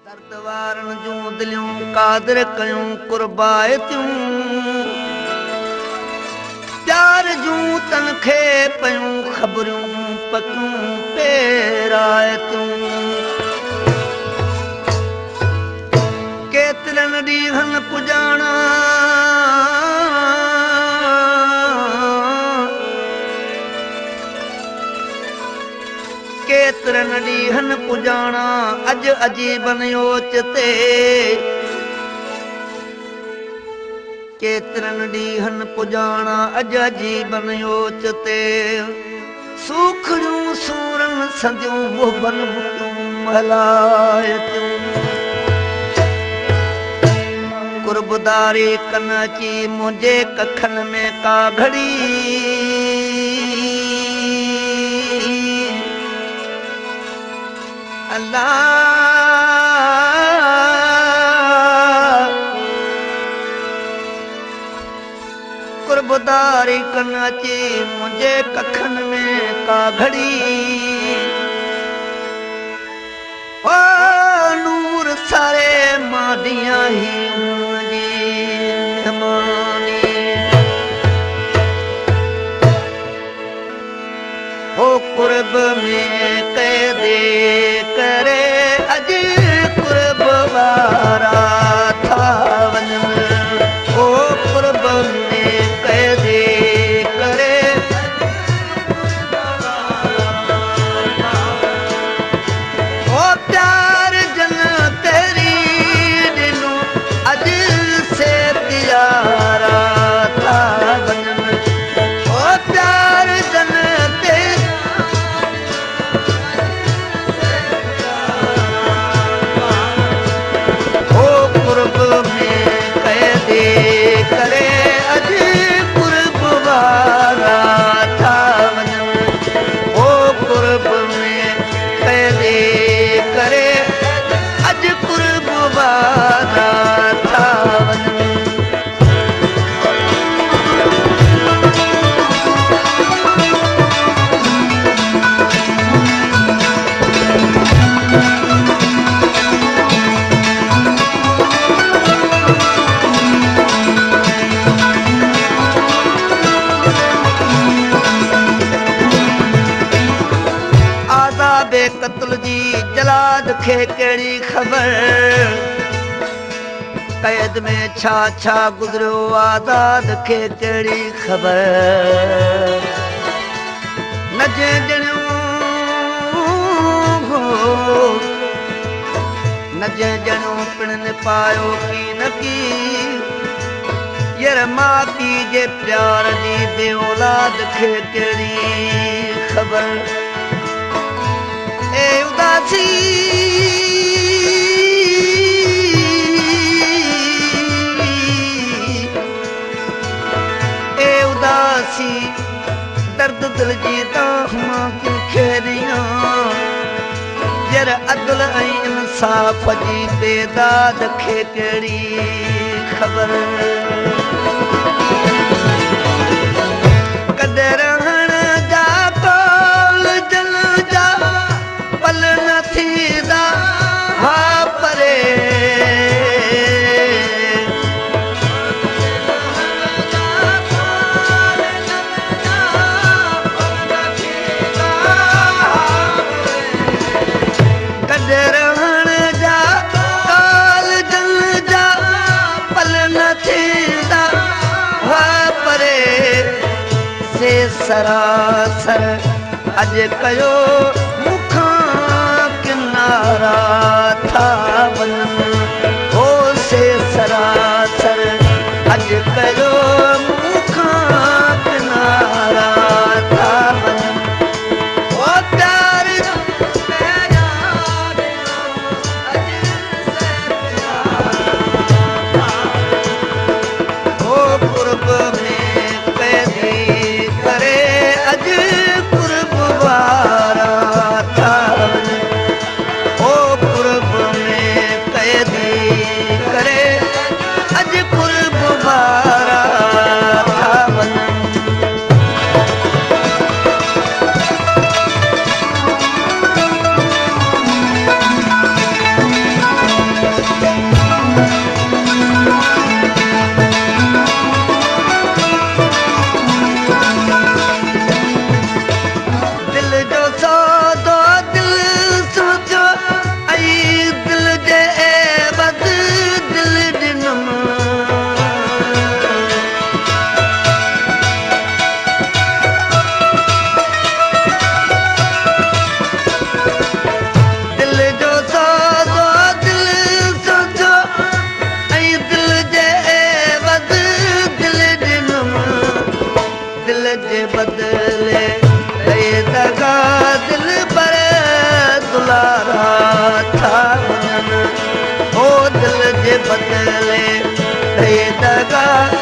दर्द वारन जूं दिलियूं कादर कयूं कुर्बायतियूं प्यार जूं तनखे पयूं ख़बरूं पकियूं पेरायतियूं केतिरनि ॾींहंनि पुॼाणा केतिरनि ॾींहंनि पुॼाणा अॼु अजीबनि ओचिते केतिरनि ॾींहंनि पुॼाणा अॼु अजीबनि ओचिते सूखड़ियूं सूरनि संदियूं मुहबनि बुटियूं मलायतियूं कुर्बदारी कन अची मुंहिंजे कखनि में का घड़ी कुर्बदारी कन अची मुंहिंजे कखनि में का घड़ी ओ नूर सारे मादियां ही मुंहिंजी मेहमानी हो कुर्ब में कैदे करे अॼु कुर्ब वारा था वञनि ओ कुर्ब में कैदे करे ओ प्यार जन तेरी ॾिनो अॼु से प्यारा था वञनि ओ प्यार जन करे अॼु कुर्ब वारा था वञनि ओ कुर्ब में कैदे करे अॼु कुर्ब वारा था वञनि कत्ल जी जलाद खे कहिड़ी ख़बर क़ैद में छा छा गुज़रियो आज़ाद खे कहिड़ी ख़बर न जणियूं पिण न पायो की न की यर मां पीउ जे प्यार जी बे औलाद खे कहिड़ी ख़बर ए उदासी दर्द दिल जी तां खेरियां यर अदल ऐं इंसाफ़ जी बेदाद खे कहिड़ी ख़बर कॾहिं रहण जा कौल जल जा पल न थींदा हा परे कॾहिं रहण जा कौल जल जा पल न थींदा हा परे से सरासर अॼु कयो किनारा था वञनि ओ से सरासर अॼु कयो मूंखां किनारा था वञनि ओ प्यार ओ कुर्ब में कैदी करे अॼु कुर्ब वारा था वञनि ओ कुर्ब बदले दगा